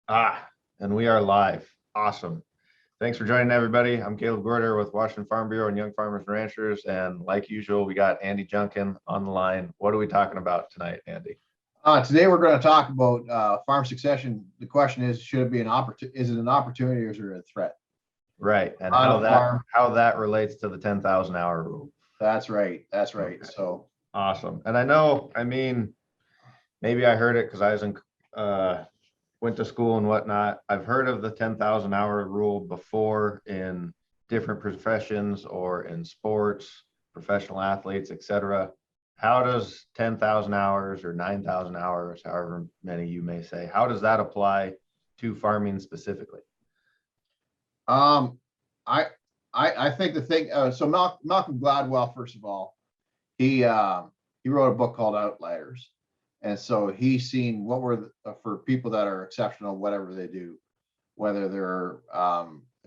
And we are live. Awesome. Thanks for joining, everybody. I'm Caleb Gorder with Washington Farm Bureau and Young Farmers and Ranchers. And like usual, we got Andy Junkin on the line. What are we talking about tonight, Andy? Today we're going to talk about farm succession. The question is, should it be an opportunity? Is it an opportunity or is it a threat? Right. And On how that relates to the 10,000 hour rule. That's right. That's right. Okay. So Awesome. And I know, maybe I heard it because I was went to school and whatnot. I've heard of the 10,000 hour rule before in different professions or in sports, professional athletes, etc. How does 10,000 hours or 9,000 hours, however many you may say, how does that apply to farming specifically? um, I I think the thing. So Malcolm Gladwell, first of all, he wrote a book called Outliers, and so he's seen what were for people that are exceptional, whatever they do, whether they're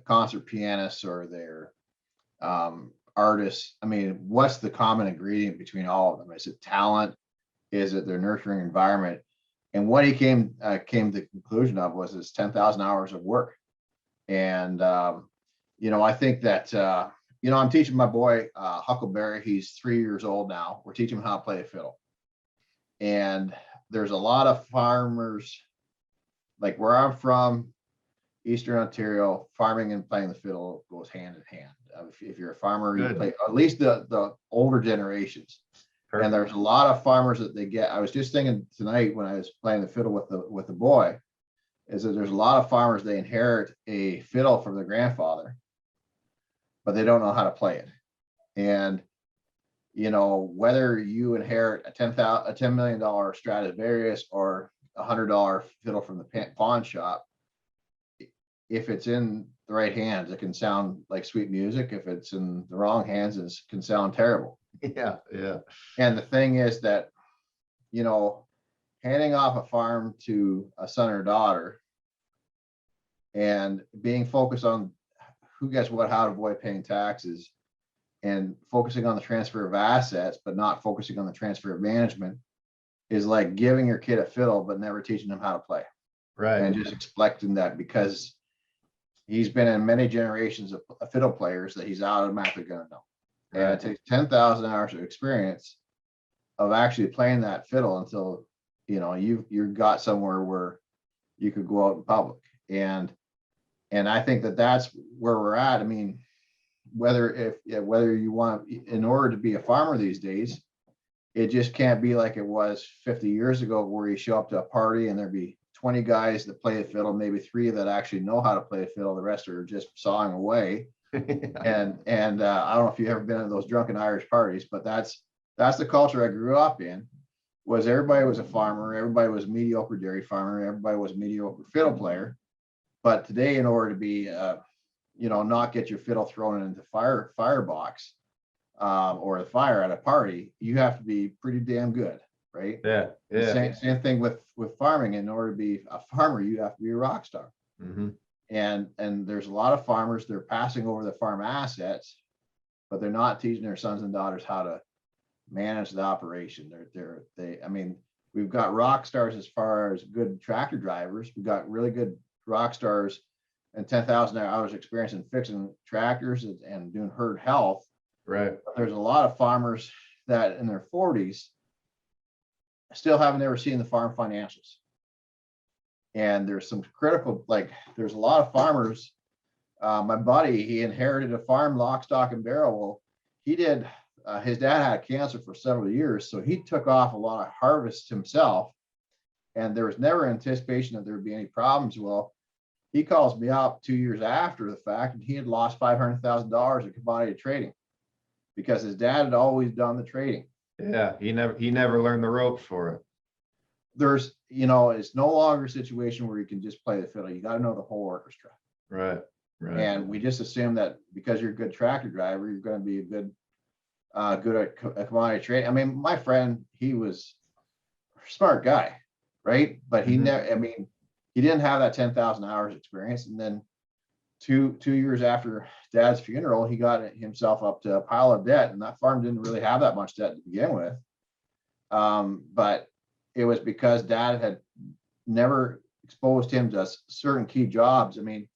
concert pianists or they're artists. I mean, what's the common ingredient between all of them? Is it talent? Is it their nurturing environment? And what he came to the conclusion of was it's 10,000 hours of work. And I think that I'm teaching my boy Huckleberry. He's 3 years old now. We're teaching him how to play a fiddle. And there's a lot of farmers, like where I'm from, Eastern Ontario, farming and playing the fiddle goes hand in hand. If you're a farmer, you play at least the older generations. Perfect. And there's a lot of farmers that they get. I was just thinking tonight when I was playing the fiddle with the boy, is that there's a lot of farmers, they inherit a fiddle from their grandfather, but they don't know how to play it. And whether you inherit a $10 million Stradivarius or $100 fiddle from the pawn shop, if it's in the right hands, it can sound like sweet music. If it's in the wrong hands, it can sound terrible. Yeah. And the thing is that, handing off a farm to a son or daughter and being focused on who gets what, how to avoid paying taxes, and focusing on the transfer of assets, but not focusing on the transfer of management, is like giving your kid a fiddle, but never teaching them how to play. Right. And just expecting that because he's been in many generations of fiddle players that he's automatically going to know. Right. And it takes 10,000 hours of experience of actually playing that fiddle until, you've got somewhere where you could go out in public. And I think that that's where we're at. I mean, whether you want, in order to be a farmer these days, it just can't be like it was 50 years ago where you show up to a party and there'd be 20 guys that play the fiddle, maybe 3 that actually know how to play the fiddle. The rest are just sawing away. And I don't know if you've ever been to those drunken Irish parties, but that's the culture I grew up in. Was everybody was a farmer, everybody was a mediocre dairy farmer, everybody was a mediocre fiddle player. But today, in order to be not get your fiddle thrown into firebox or the fire at a party, you have to be pretty damn good, right? Yeah. Same thing with farming. In order to be a farmer, you have to be a rock star. Mm-hmm. And there's a lot of farmers, they're passing over the farm assets, but they're not teaching their sons and daughters how to manage the operation. We've got rock stars as far as good tractor drivers. We've got really good rock stars and 10,000 hours experience in fixing tractors and doing herd health. Right. But there's a lot of farmers that in their 40s still haven't ever seen the farm financials. And there's some critical, like there's a lot of farmers. My buddy, he inherited a farm, lock, stock, and barrel. Well, he did. His dad had cancer for several years, so he took off a lot of harvests himself. And there was never anticipation that there would be any problems. Well, he calls me up 2 years after the fact, and he had lost $500,000 in commodity trading because his dad had always done the trading. Yeah, he never learned the ropes for it. There's, it's no longer a situation where you can just play the fiddle. You got to know the whole orchestra. Right. And we just assume that because you're a good tractor driver, you're going to be a good at commodity trade. I mean, my friend, he was a smart guy, right? But he never, he didn't have that 10,000 hours experience. And then two years after dad's funeral, he got himself up to a pile of debt, and that farm didn't really have that much debt to begin with. But it was because dad had never exposed him to certain key jobs. I mean,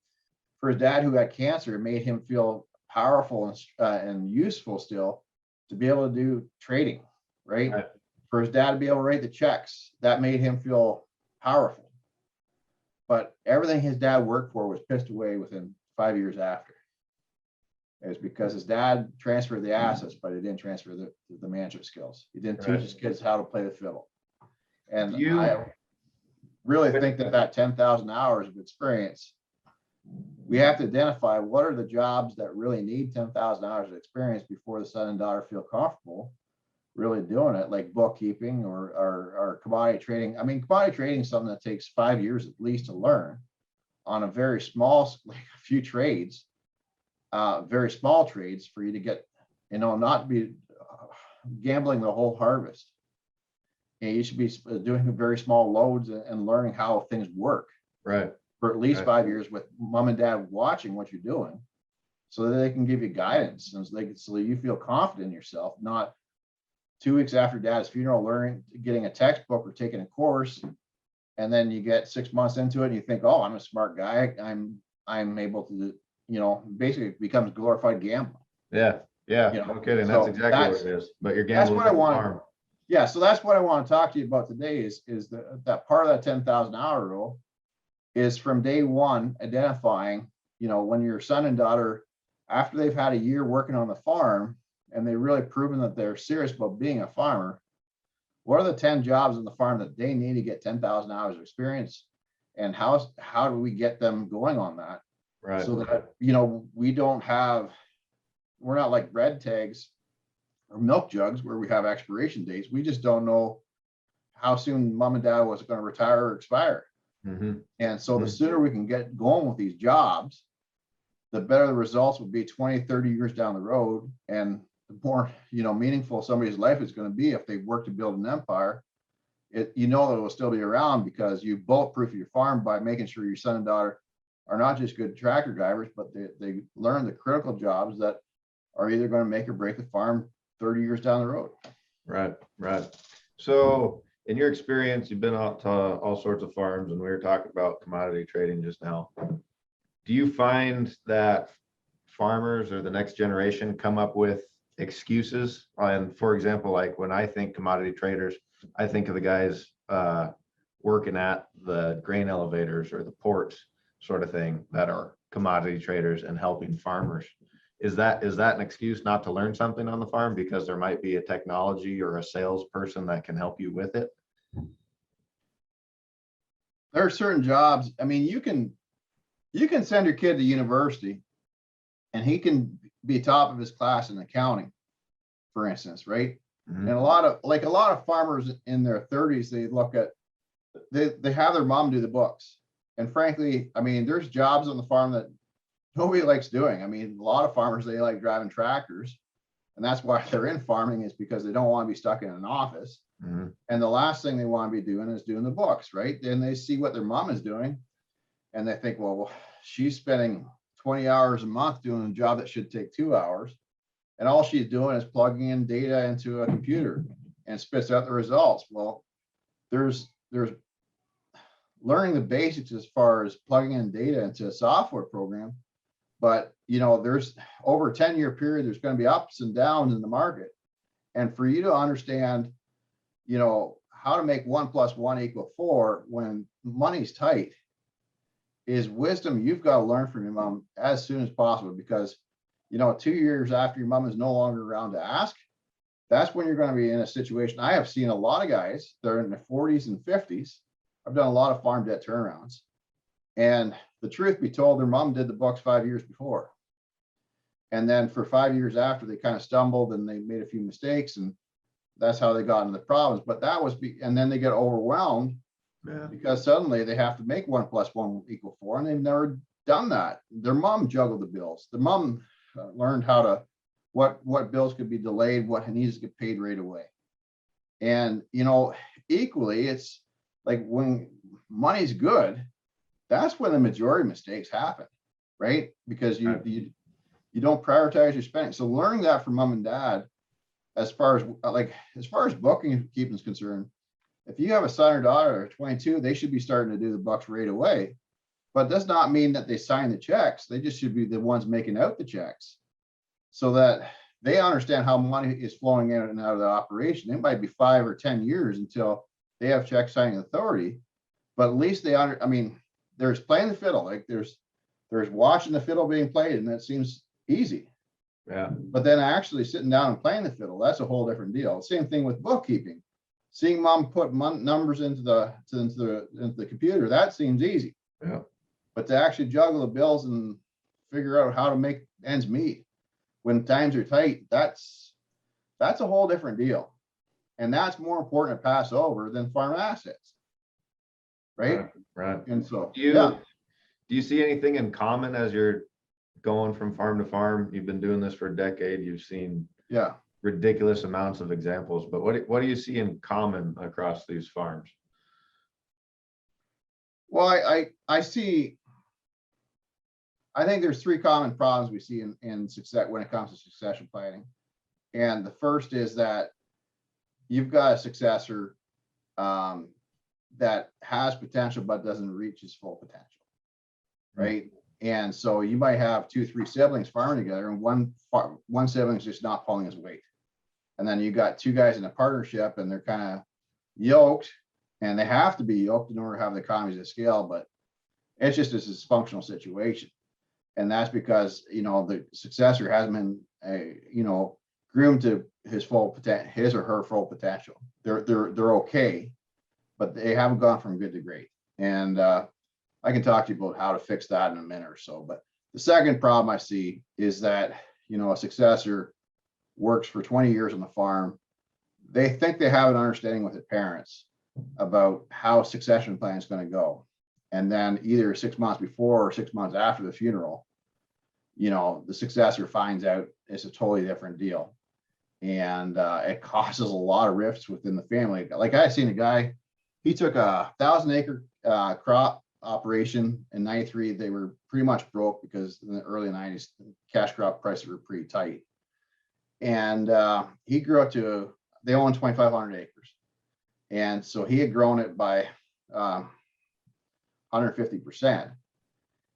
for his dad who had cancer, it made him feel powerful and useful still to be able to do trading, right? Right. For his dad to be able to write the checks, that made him feel powerful. But everything his dad worked for was pissed away within 5 years after. It was because his dad transferred the assets, but he didn't transfer the management skills. He didn't teach his kids how to play the fiddle. And I really think that 10,000 hours of experience, we have to identify what are the jobs that really need 10,000 hours of experience before the son and daughter feel comfortable really doing it, like bookkeeping or commodity trading. I mean, commodity trading is something that takes 5 years at least to learn on a very small, like a few trades, very small trades for you to get, not be gambling the whole harvest. And you should be doing very small loads and learning how things work. Right. For at least 5 years with mom and dad watching what you're doing so that they can give you guidance and so you feel confident in yourself, not 2 weeks after dad's funeral, getting a textbook or taking a course. And then you get 6 months into it and you think, oh, I'm a smart guy. I'm able to, basically it becomes glorified gambling. Yeah. No kidding. That's exactly what it is. But you're gambling. That's what I want. Yeah. So that's what I want to talk to you about today is that part of that 10,000 hour rule is from day one, identifying, when your son and daughter, after they've had a year working on the farm and they've really proven that they're serious about being a farmer, what are the 10 jobs on the farm that they need to get 10,000 hours of experience? And how do we get them going on that? Right. So that, we're not like bread tags or milk jugs where we have expiration dates. We just don't know how soon mom and dad was going to retire or expire. Mm-hmm. And so the sooner we can get going with these jobs, the better the results will be 20, 30 years down the road. And the more, meaningful somebody's life is going to be if they work to build an empire. That it will still be around because you bulletproof your farm by making sure your son and daughter are not just good tractor drivers, but they learn the critical jobs that are either going to make or break the farm 30 years down the road. Right. So in your experience, you've been out to all sorts of farms, and we were talking about commodity trading just now. Do you find that farmers or the next generation come up with excuses? And for example, like when I think commodity traders, I think of the guys working at the grain elevators or the ports sort of thing that are commodity traders and helping farmers. Is that an excuse not to learn something on the farm because there might be a technology or a salesperson that can help you with it? There are certain jobs. I mean, you can send your kid to university and he can be top of his class in accounting, for instance, right? Mm-hmm. And a lot of farmers in their 30s, they have their mom do the books. And frankly, I mean, there's jobs on the farm that nobody likes doing. I mean, a lot of farmers, they like driving tractors, and that's why they're in farming, is because they don't want to be stuck in an office. Mm-hmm. And the last thing they want to be doing is doing the books, right? Then they see what their mom is doing and they think, well, she's spending 20 hours a month doing a job that should take 2 hours. And all she's doing is plugging in data into a computer and spits out the results. Well, there's learning the basics as far as plugging in data into a software program. But, there's over a 10-year period, there's going to be ups and downs in the market. And for you to understand, how to make 1 + 1 = 4 when money's tight is wisdom you've got to learn from your mom as soon as possible, because 2 years after your mom is no longer around to ask, that's when you're going to be in a situation. I have seen a lot of guys that are in their 40s and 50s. I've done a lot of farm debt turnarounds, and the truth be told, their mom did the books 5 years before. And then for 5 years after, they kind of stumbled and they made a few mistakes, and that's how they got into the problems. But and then they get overwhelmed because suddenly they have to make 1 + 1 = 4, and they've never done that. Their mom juggled the bills. The mom learned how to, what bills could be delayed, what needs to get paid right away. And, equally, it's like when money's good, that's when the majority of mistakes happen, right? Because you don't prioritize your spending. So learning that from mom and dad, as far as bookkeeping is concerned, if you have a son or daughter or 22, they should be starting to do the bucks right away. But it does not mean that they sign the checks. They just should be the ones making out the checks so that they understand how money is flowing in and out of the operation. It might be 5 or 10 years until they have check signing authority, but at least I mean, there's playing the fiddle, like there's watching the fiddle being played, and that seems easy. Yeah. But then actually sitting down and playing the fiddle, that's a whole different deal. Same thing with bookkeeping. Seeing mom put numbers into the computer, that seems easy. Yeah. But to actually juggle the bills and figure out how to make ends meet when times are tight, that's a whole different deal. And that's more important to pass over than farm assets. Right? Right. And so, Do you see anything in common as you're going from farm to farm? You've been doing this for a decade. You've seen ridiculous amounts of examples, but what do you see in common across these farms? Well, I think there's 3 common problems we see in success when it comes to succession planning. And the first is that you've got a successor that has potential but doesn't reach his full potential, right? And so you might have 2, 3 siblings farming together, and one sibling's just not pulling his weight. And then you got 2 guys in a partnership, and they're kind of yoked, and they have to be yoked in order to have the economies of scale, but it's just a dysfunctional situation. And that's because, you know, the successor hasn't been, you know, groomed to his or her full potential. They're okay, but they haven't gone from good to great. And I can talk to you about how to fix that in a minute or so. But the second problem I see is that, you know, a successor works for 20 years on the farm. They think they have an understanding with their parents about how succession plan is going to go. And then either 6 months before or 6 months after the funeral, you know, the successor finds out it's a totally different deal. And it causes a lot of rifts within the family. Like I seen a guy, he took a 1,000-acre crop operation in 93. They were pretty much broke because in the early 90s, cash crop prices were pretty tight. And he grew up to, they own 2,500 acres. And so he had grown it by 150%.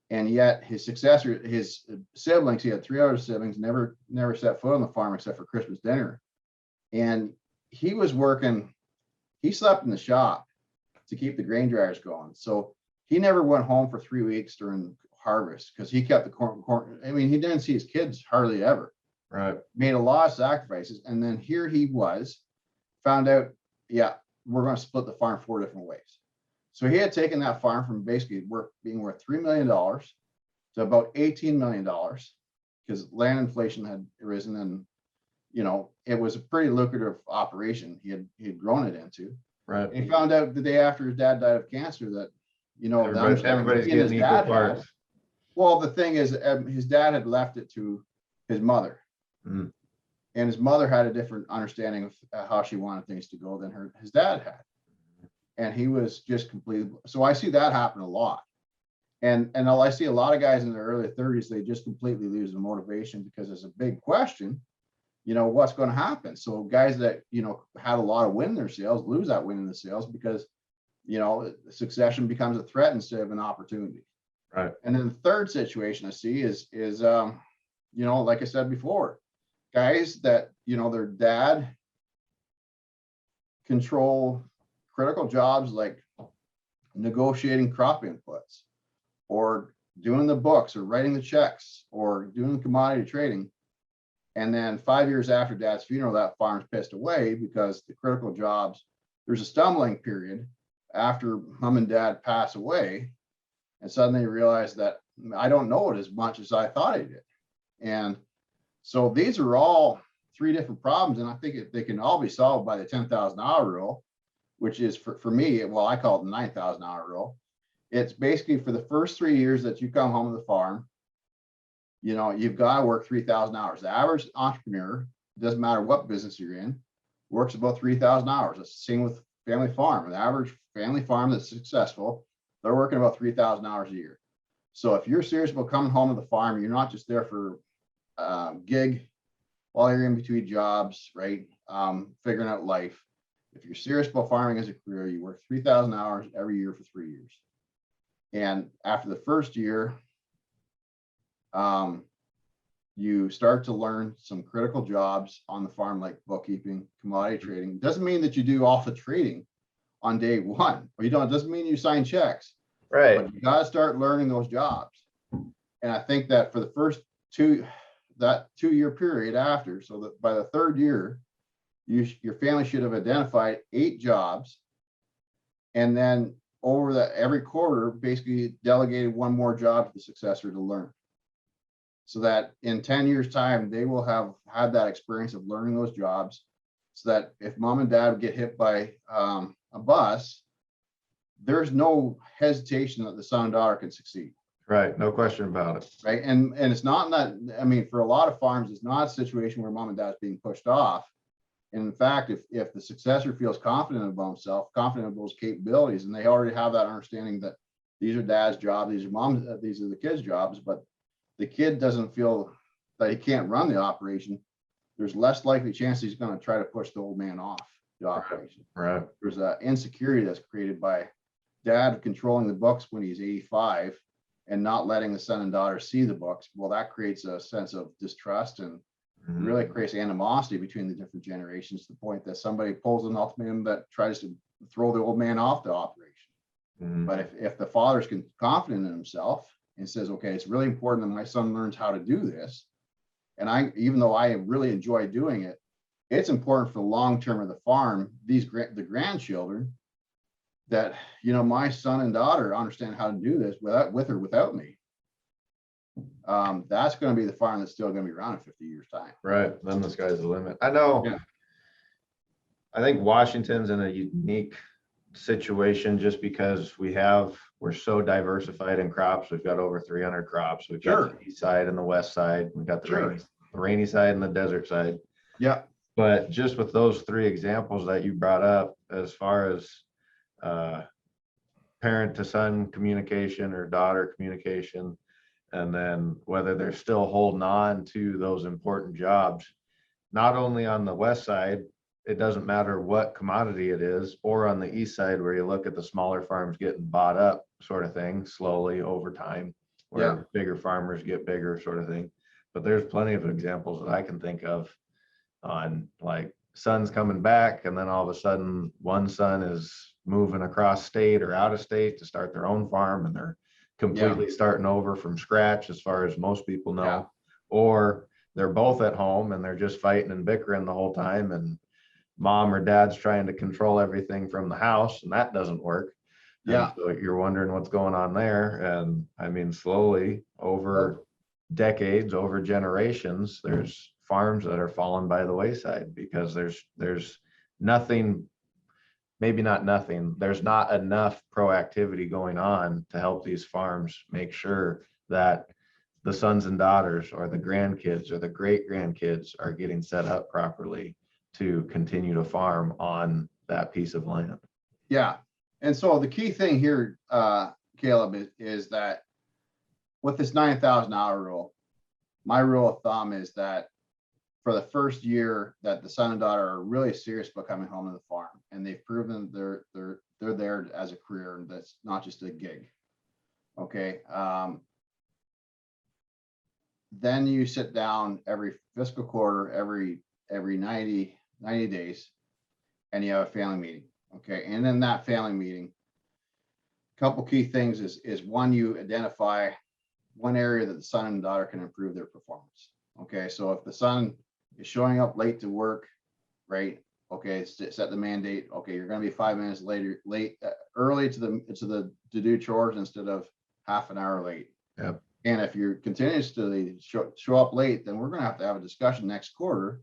And yet his successor, his siblings, he had 3 other siblings, never set foot on the farm except for Christmas dinner. And he was working, he slept in the shop to keep the grain dryers going. So he never went home for 3 weeks during harvest because he kept the corn. I mean, he didn't see his kids hardly ever. Right. Made a lot of sacrifices. And then here he was, found out, yeah, we're going to split the farm 4 different ways. So he had taken that farm from basically being worth $3 million to about $18 million because land inflation had risen, and you know it was a pretty lucrative operation he had grown it into. Right. And he found out the day after his dad died of cancer that, you know, everybody's getting equal parts. Well, the thing is, his dad had left it to his mother, and his mother had a different understanding of how she wanted things to go than his dad had. And he was just completely, so I see that happen a lot. And I see a lot of guys in their early 30s, they just completely lose the motivation because it's a big question, you know, what's going to happen. So guys that, you know, had a lot of win in their sales lose that win in the sales because, you know, succession becomes a threat instead of an opportunity. Right. And then the third situation I see is you know, like I said before, guys that, you know, their dad control critical jobs like negotiating crop inputs or doing the books or writing the checks or doing commodity trading. And then 5 years after dad's funeral, that farm's pissed away because the critical jobs, there's a stumbling period after mom and dad pass away. And suddenly you realize that I don't know it as much as I thought I did. And so these are all 3 different problems. And I think they can all be solved by the 10,000-hour rule, which is for me, well, I call it the 9,000-hour rule. It's basically for the first 3 years that you come home to the farm, you know, you've got to work 3,000 hours. The average entrepreneur, doesn't matter what business you're in, works about 3,000 hours. That's the same with family farm. The average family farm that's successful, they're working about 3,000 hours a year. So if you're serious about coming home to the farm, you're not just there for gig while you're in between jobs, right? Figuring out life. If you're serious about farming as a career, you work 3,000 hours every year for 3 years. And after the first year, you start to learn some critical jobs on the farm, like bookkeeping, commodity trading. Doesn't mean that you do all the trading on day one, or you don't. It doesn't mean you sign checks, Right. but you got to start learning those jobs. And I think that for the first that 2-year period after, so that by the third year, your family should have identified 8 jobs, and then over every quarter, basically delegated one more job to the successor to learn. So that in 10 years time, they will have had that experience of learning those jobs, so that if mom and dad get hit by a bus, there's no hesitation that the son and daughter can succeed. Right. No question about it. Right. And it's not that, I mean, for a lot of farms, it's not a situation where mom and dad's being pushed off. And in fact, if the successor feels confident about himself, confident of those capabilities, and they already have that understanding that these are dad's jobs, these are the kids' jobs, but the kid doesn't feel that he can't run the operation, there's less likely chance he's going to try to push the old man off the operation. Right. There's an insecurity that's created by dad controlling the books when he's 85 and not letting the son and daughter see the books. Well, that creates a sense of distrust and really creates animosity between the different generations, to the point that somebody pulls an ultimatum that tries to throw the old man off the operation. But if the father's confident in himself and says, okay, it's really important that my son learns how to do this, and even though I really enjoy doing it, it's important for the long term of the farm, the grandchildren, that, my son and daughter understand how to do this with or without me. That's going to be the farm that's still going to be around in 50 years time. Right. Then the sky's the limit. I know. Yeah. I think Washington's in a unique situation just because we're so diversified in crops. We've got over 300 crops. We've got the east side and the west side. We've got the rainy side and the desert side. Yeah. But just with those 3 examples that you brought up, as far as parent to son communication or daughter communication, and then whether they're still holding on to those important jobs, not only on the west side, it doesn't matter what commodity it is, or on the east side where you look at the smaller farms getting bought up sort of thing, slowly over time, where bigger farmers get bigger sort of thing. But there's plenty of examples that I can think of on, like, sons coming back, and then all of a sudden one son is moving across state or out of state to start their own farm, and they're completely starting over from scratch, as far as most people know. Or they're both at home and they're just fighting and bickering the whole time, and mom or dad's trying to control everything from the house, and that doesn't work. And so you're wondering what's going on there. And I mean, slowly over decades, over generations, there's farms that are falling by the wayside because there's nothing, maybe not nothing, there's not enough proactivity going on to help these farms make sure that the sons and daughters or the grandkids or the great grandkids are getting set up properly to continue to farm on that piece of land. Yeah. And so the key thing here, Caleb, is that with this 9,000 hour rule, my rule of thumb is that for the first year that the son and daughter are really serious about coming home to the farm, and they've proven they're there as a career, and that's not just a gig. Okay. Then you sit down every fiscal quarter, every 90 days, and you have a family meeting. Okay. And in that family meeting, a couple key things is one, you identify one area that the son and daughter can improve their performance. Okay. So if the son is showing up late to work, right? Okay. Set the mandate. Okay. You're going to be 5 minutes early to do chores instead of half an hour late. Yep. And if you're continuously show up late, then we're going to have a discussion next quarter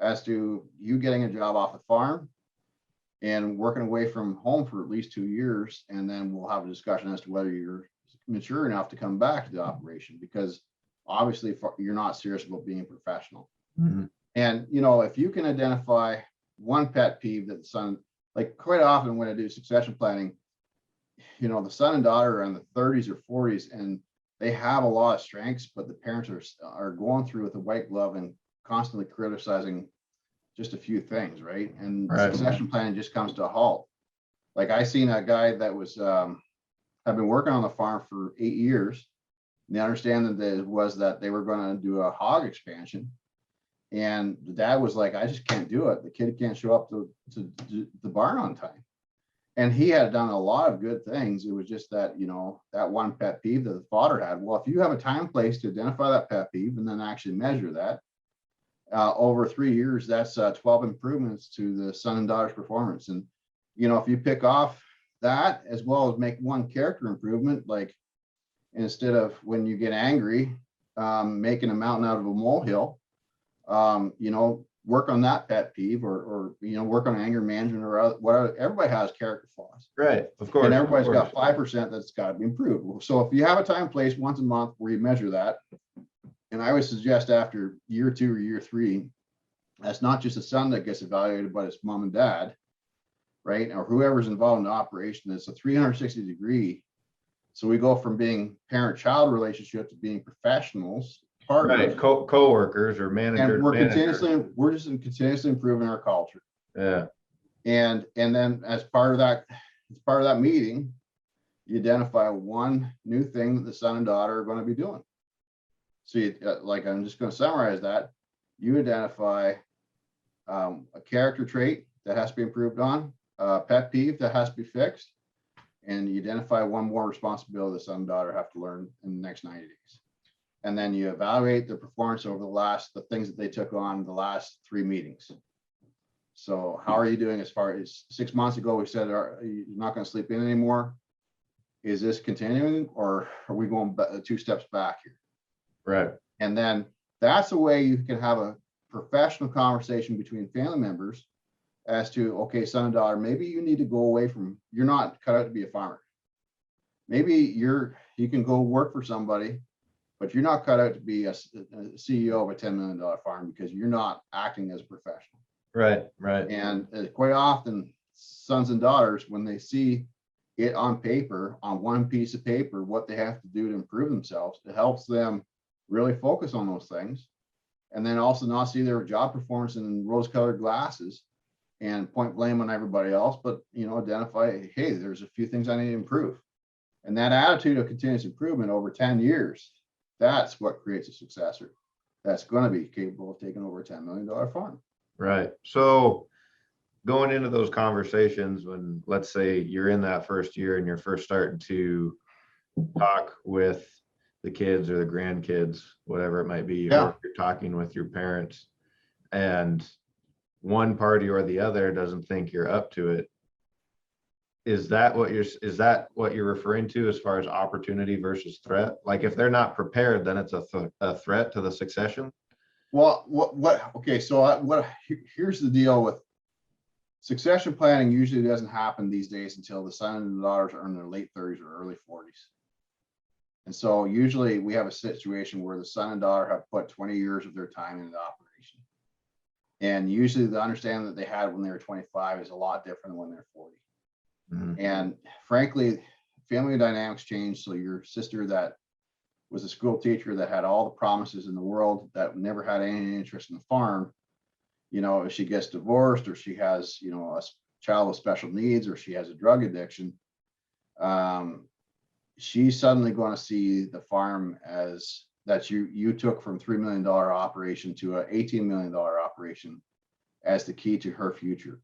as to you getting a job off the farm and working away from home for at least 2 years. And then we'll have a discussion as to whether you're mature enough to come back to the operation, because obviously you're not serious about being a professional. Mm-hmm. And, if you can identify one pet peeve that the son, like quite often when I do succession planning, the son and daughter are in the 30s or 40s, and they have a lot of strengths, but the parents are going through with a white glove and constantly criticizing just a few things, right? And Right. succession planning just comes to a halt. Like I seen a guy that was, had been working on the farm for 8 years. And the understanding that was that they were going to do a hog expansion. And the dad was like, I just can't do it. The kid can't show up to the barn on time. And he had done a lot of good things. It was just that, you know, that one pet peeve that the father had. Well, if you have a time place to identify that pet peeve and then actually measure that, over 3 years, that's 12 improvements to the son and daughter's performance. And, you know, if you pick off that as well as make one character improvement, like instead of when you get angry, making a mountain out of a molehill, you know, work on that pet peeve or, you know, work on anger management or whatever. Everybody has character flaws. Right. Of course. And everybody's of course. got 5% that's got to be improved. So if you have a time and place once a month where you measure that, and I would suggest after year 2 or year 3, that's not just the son that gets evaluated, but it's mom and dad, right? Or whoever's involved in the operation. It's a 360 degree. So we go from being parent-child relationship to being professionals, partners, Right. Co-workers or managers. and we're just continuously improving our culture. Yeah. And then as part of that meeting, you identify one new thing that the son and daughter are going to be doing. So you, like, I'm just going to summarize that. You identify a character trait that has to be improved on, a pet peeve that has to be fixed, and you identify one more responsibility the son and daughter have to learn in the next 90 days. And then you evaluate their performance over the things that they took on the last 3 meetings. So how are you doing as far as 6 months ago, we said, you're not going to sleep in anymore. Is this continuing or are we going 2 steps back here? Right. And then that's a way you can have a professional conversation between family members as to, okay, son and daughter, maybe you need to go away from, you're not cut out to be a farmer. Maybe you can go work for somebody, but you're not cut out to be a CEO of a $10 million farm because you're not acting as a professional. Right. Right. And quite often sons and daughters, when they see it on paper, on one piece of paper, what they have to do to improve themselves, it helps them really focus on those things. And then also not see their job performance in rose-colored glasses and point blame on everybody else, but, you know, identify, hey, there's a few things I need to improve. And that attitude of continuous improvement over 10 years, that's what creates a successor that's going to be capable of taking over a $10 million farm. Right. So going into those conversations, when let's say you're in that first year and you're first starting to talk with the kids or the grandkids, whatever it might be, Yeah. or you're talking with your parents and one party or the other doesn't think you're up to it. Is that what you're referring to as far as opportunity versus threat? Like if they're not prepared, then it's a threat to the succession? Well, okay, so here's the deal with succession planning. Usually doesn't happen these days until the son and the daughters are in their late 30s or early 40s. And so usually we have a situation where the son and daughter have put 20 years of their time into the operation. And usually the understanding that they had when they were 25 is a lot different than when they're 40. Mm-hmm. And frankly, family dynamics change. So your sister that was a school teacher that had all the promises in the world that never had any interest in the farm, you know, if she gets divorced or she has, you know, a child with special needs or she has a drug addiction, she's suddenly going to see the farm as that you took from $3 million operation to an $18 million operation as the key to her future.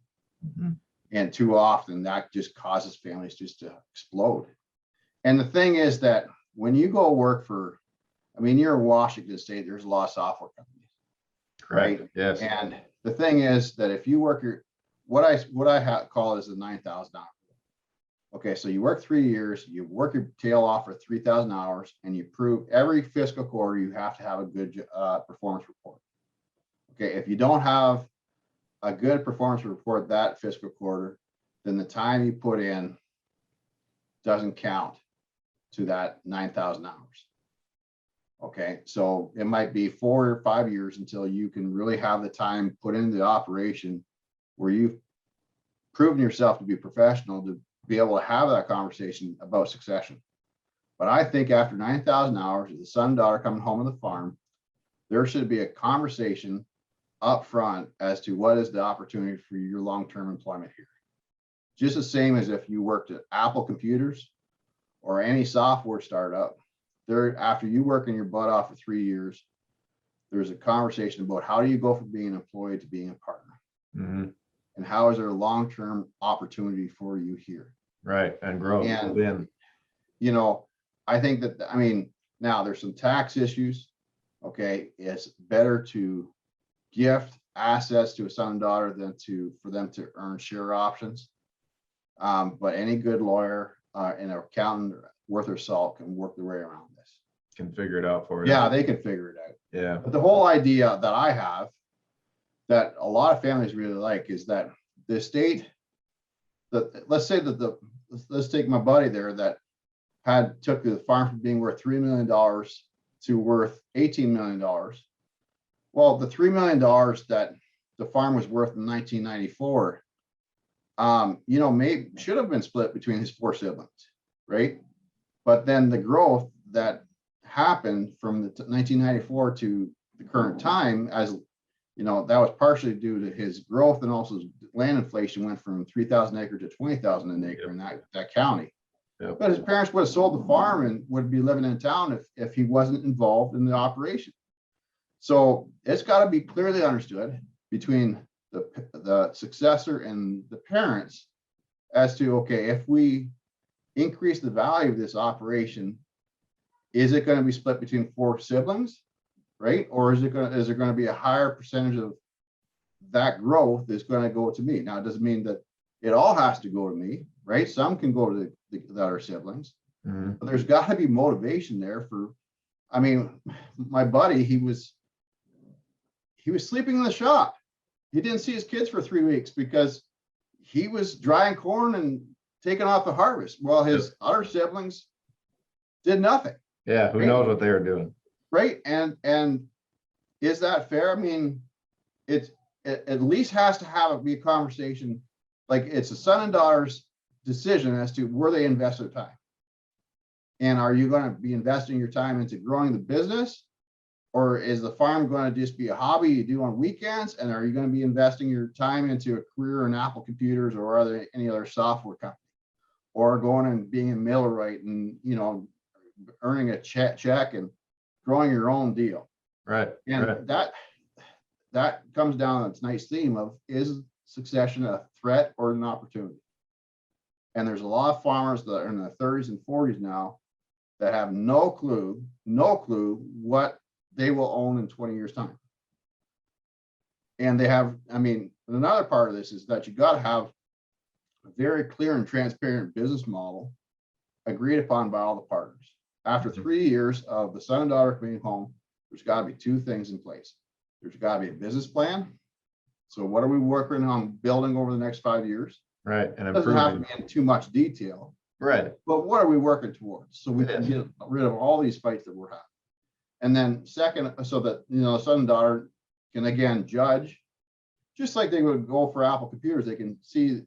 Mm-hmm. And too often that just causes families just to explode. And the thing is that when you go work for, I mean, you're in Washington State, there's a lot of software companies. Correct. Right? Yes. And the thing is that if you work what I call it is the 9,000 hours. Okay, so you work 3 years, you work your tail off for 3,000 hours, and you prove every fiscal quarter you have to have a good performance report. Okay, if you don't have a good performance report that fiscal quarter, then the time you put in doesn't count to that 9,000 hours. Okay, so it might be 4 or 5 years until you can really have the time put into the operation where you've proven yourself to be professional to be able to have that conversation about succession. But I think after 9,000 hours of the son and daughter coming home on the farm, there should be a conversation upfront as to what is the opportunity for your long-term employment here. Just the same as if you worked at Apple Computers or any software startup, there, after you working your butt off for 3 years, there's a conversation about how do you go from being an employee to being a partner, and how is there a long-term opportunity for you here? Right, and growth. And Then, you know, I think that, I mean, now there's some tax issues. Okay, it's better to gift assets to a son and daughter than for them to earn share options. But any good lawyer and accountant worth their salt can work their way around this. can figure it out for you. Yeah, they can figure it out. Yeah. But the whole idea that I have, that a lot of families really like, is that the state, let's say that let's take my buddy there that took the farm from being worth $3 million to worth $18 million. Well, the $3 million that the farm was worth in 1994, you know, maybe should have been split between his 4 siblings, right? But then the growth that happened from the 1994 to the current time, as you know, that was partially due to his growth, and also land inflation went from 3,000 acre to 20,000 an acre in that county. Yep. But his parents would have sold the farm and would be living in town if he wasn't involved in the operation. So it's got to be clearly understood between the successor and the parents as to, okay, if we increase the value of this operation, is it going to be split between 4 siblings, right? Or is there going to be a higher percentage of that growth is going to go to me? Now, it doesn't mean that it all has to go to me, right? Some can go to that are siblings, but there's got to be motivation there for, I mean, my buddy, he was sleeping in the shop. He didn't see his kids for 3 weeks because he was drying corn and taking off the harvest while his other siblings did nothing. Yeah, who knows what they were doing? Right. And is that fair? I mean, it at least has to be a conversation, like it's a son and daughter's decision as to where they invest their time. And are you going to be investing your time into growing the business? Or is the farm going to just be a hobby you do on weekends? And are you going to be investing your time into a career in Apple Computers or any other software company? Or going and being a millwright and, you know, earning a check and growing your own deal? Right. And right. that comes down to its nice theme of, is succession a threat or an opportunity? And there's a lot of farmers that are in their 30s and 40s now that have no clue what they will own in 20 years time. And they have, I mean, another part of this is that you got to have a very clear and transparent business model agreed upon by all the partners. After 3 years of the son and daughter coming home, there's got to be 2 things in place. There's got to be a business plan. So what are we working on building over the next 5 years? Right. And it doesn't have to be in too much detail. Right. But what are we working towards? So we can get rid of all these fights that we're having. And then second, so that, you know, son and daughter can again judge, just like they would go for Apple Computers, they can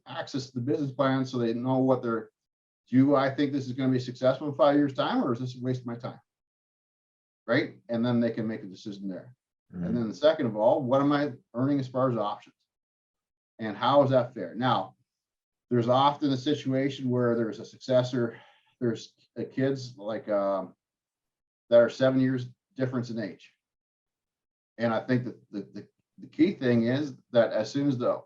access the business plan so they know what do I think this is going to be successful in 5 years time, or is this a waste of my time? Right. And then they can make a decision there. And then the second of all, what am I earning as far as options? And how is that fair? Now, there's often a situation where there's a successor, there's kids like that are 7 years difference in age. And I think that the key thing is that as soon as the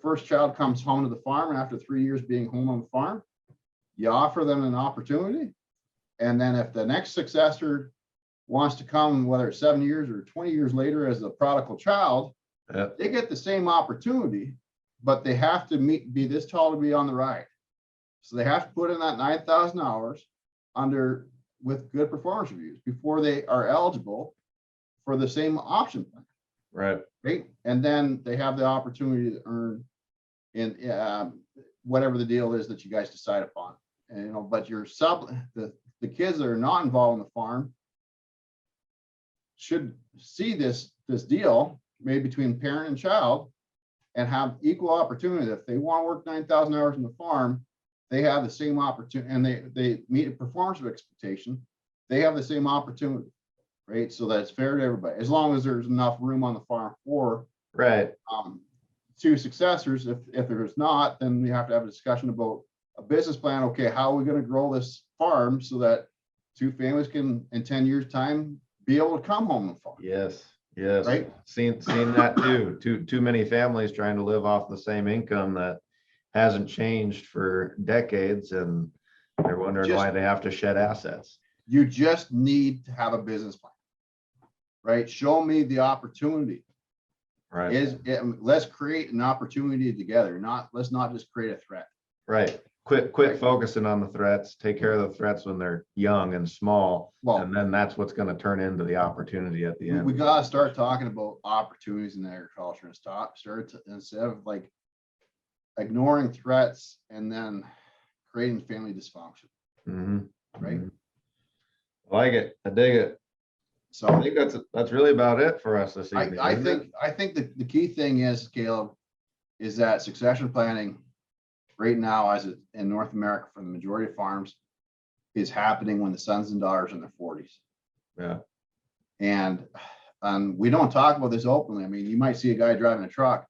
first child comes home to the farm after 3 years being home on the farm, you offer them an opportunity. And then if the next successor wants to come, whether it's 7 years or 20 years later as the prodigal child, they get the same opportunity, but they have to be this tall to be on the ride. So they have to put in that 9,000 hours with good performance reviews before they are eligible for the same option plan. Right. And then they have the opportunity to earn in whatever the deal is that you guys decide upon. And, you know, but the kids that are not involved in the farm should see this deal made between parent and child and have equal opportunity. If they want to work 9,000 hours in the farm, they have the same opportunity, and they meet a performance expectation, they have the same opportunity, right? So that's fair to everybody, as long as there's enough room on the farm for Right. To successors. If there's not, then we have to have a discussion about a business plan. Okay, how are we going to grow this farm so that two families can, in 10 years time, be able to come home and farm? Yes. Yes. Right. Seen that too. Too many families trying to live off the same income that hasn't changed for decades, and they're wondering why they have to shed assets. You just need to have a business plan, right? Show me the opportunity. Right. Let's create an opportunity together. Let's not just create a threat. Right. Quit focusing on the threats. Take care of the threats when they're young and small. Well, and then that's what's going to turn into the opportunity at the end. We got to start talking about opportunities in agriculture and instead of like ignoring threats and then creating family dysfunction. Right. I like it. I dig it. So I think that's really about it for us this evening. I think the key thing is, Caleb, is that succession planning right now, as it in North America for the majority of farms, is happening when the sons and daughters are in their 40s. Yeah. And we don't talk about this openly. I mean, you might see a guy driving a truck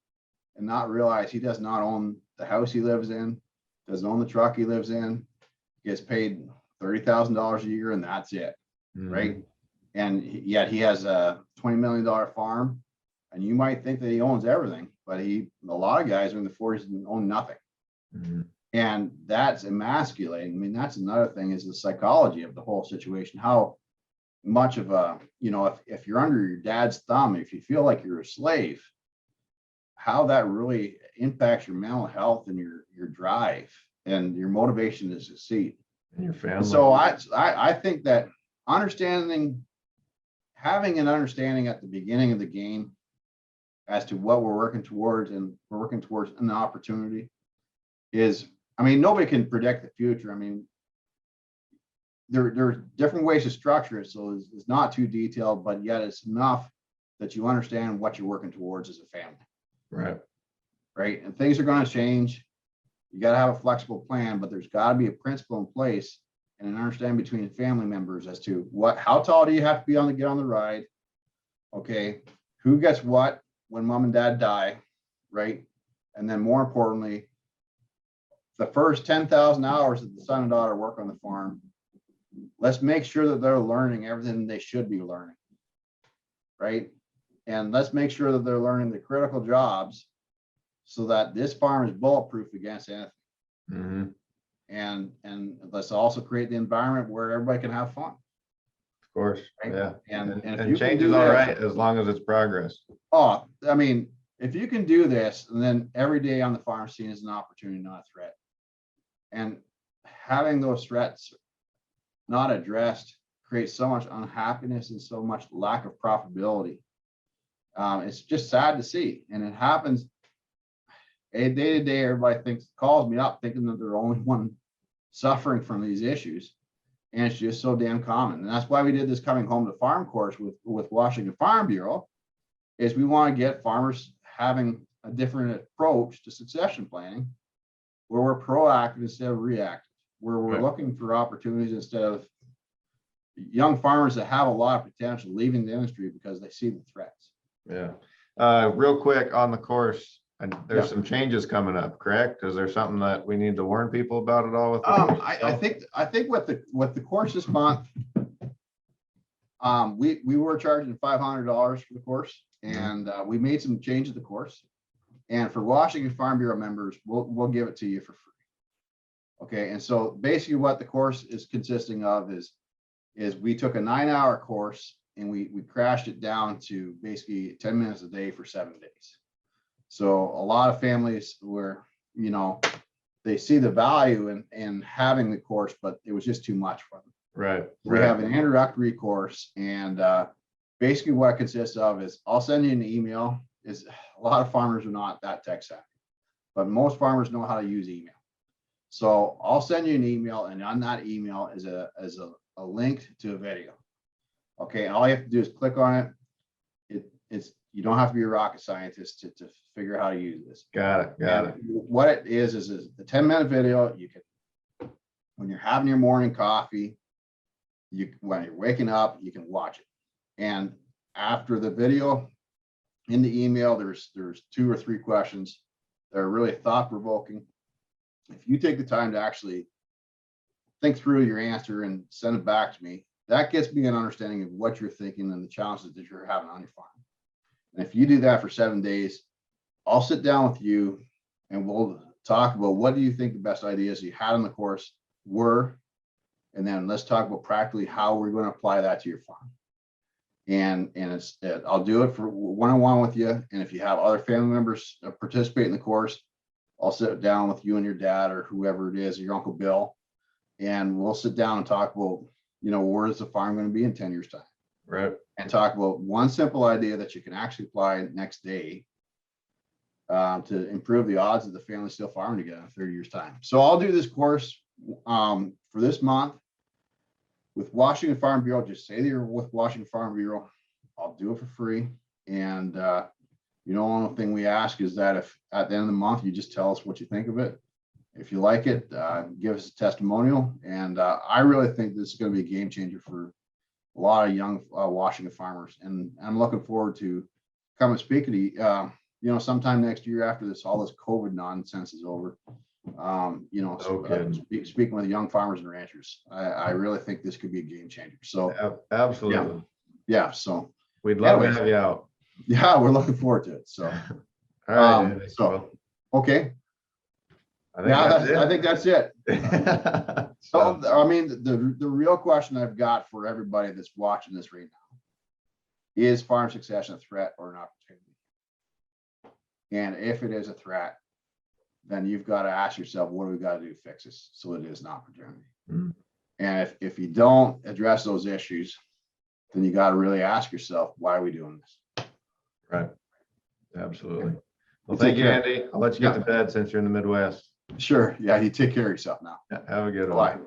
and not realize he does not own the house he lives in, doesn't own the truck he lives in, gets paid $30,000 a year, and that's it. Right. And yet he has a $20 million farm, and you might think that he owns everything, but a lot of guys are in the 40s and own nothing. And that's emasculating. I mean, that's another thing, is the psychology of the whole situation. How much of a, if you're under your dad's thumb, if you feel like you're a slave, how that really impacts your mental health and your drive and your motivation to succeed. And your family. So I think that having an understanding at the beginning of the game as to what we're working towards, and we're working towards an opportunity, is, I mean, nobody can predict the future. I mean, there's different ways to structure it, so it's not too detailed, but yet it's enough that you understand what you're working towards as a family. Right. And things are going to change. You got to have a flexible plan, but there's got to be a principle in place and an understanding between family members as to how tall do you have to be to get on the ride? Okay, who gets what when mom and dad die, right? And then more importantly, the first 10,000 hours that the son and daughter work on the farm, let's make sure that they're learning everything they should be learning, right? And let's make sure that they're learning the critical jobs so that this farm is bulletproof against anything. And let's also create the environment where everybody can have fun. Of course. Right? Yeah. And change is all right as long as it's progress. Oh, I mean, if you can do this, and then every day on the farm scene is an opportunity, not a threat. And having those threats not addressed creates so much unhappiness and so much lack of profitability. It's just sad to see. And it happens day to day. Everybody calls me up thinking that they're the only one suffering from these issues. And it's just so damn common. And that's why we did this Coming Home to Farm course with Washington Farm Bureau, is we want to get farmers having a different approach to succession planning, where we're proactive instead of reactive, where we're looking for opportunities instead of young farmers that have a lot of potential leaving the industry because they see the threats. Yeah. Real quick on the course, and there's some changes coming up, correct? Is there something that we need to warn people about at all with the course? I think with the course this month, we were charging $500 for the course, and we made some changes to the course. And for Washington Farm Bureau members, we'll give it to you for free. Okay, and so basically what the course is consisting of is we took a 9-hour course and we crashed it down to basically 10 minutes a day for 7 days. So a lot of families were, they see the value in having the course, but it was just too much for them. Right. We have an introductory course, and basically what it consists of is I'll send you an email. A lot of farmers are not that tech savvy, but most farmers know how to use email. So I'll send you an email, and on that email is a link to a video. Okay, and all you have to do is click on it. You don't have to be a rocket scientist to figure out how to use this. Got it. What it is a 10-minute video. You can, when you're having your morning coffee, when you're waking up, you can watch it. And after the video in the email, there's 2 or 3 questions that are really thought provoking. If you take the time to actually think through your answer and send it back to me, that gets me an understanding of what you're thinking and the challenges that you're having on your farm. And if you do that for 7 days, I'll sit down with you and we'll talk about what do you think the best ideas you had on the course were. And then let's talk about practically how we're going to apply that to your farm. And I'll do it for one-on-one with you. And if you have other family members participate in the course, I'll sit down with you and your dad or whoever it is, your Uncle Bill, and we'll sit down and talk about, where is the farm going to be in 10 years time? Right. And talk about one simple idea that you can actually apply next day to improve the odds of the family still farming together in 30 years time. So I'll do this course for this month with Washington Farm Bureau. Just say that you're with Washington Farm Bureau. I'll do it for free. And only thing we ask is that if at the end of the month, you just tell us what you think of it. If you like it, give us a testimonial. And I really think this is going to be a game changer for a lot of young Washington farmers. And I'm looking forward to coming speaking to you, sometime next year after all this COVID nonsense is over. Speaking with young farmers and ranchers, I really think this could be a game changer. So absolutely. Yeah. So we'd love to have you out. Yeah, we're looking forward to it. So, all right. Okay. I think that's it. So, I mean, the real question I've got for everybody that's watching this right now is farm succession a threat or an opportunity? And if it is a threat, then you've got to ask yourself, what do we got to do to fix this so it is an opportunity? Mm-hmm. And if you don't address those issues, then you got to really ask yourself, why are we doing this? Right. Absolutely. Well, thank you, Andy. I'll let you get to bed since you're in the Midwest. Sure. Yeah. You take care of yourself now. Have a good one. Bye.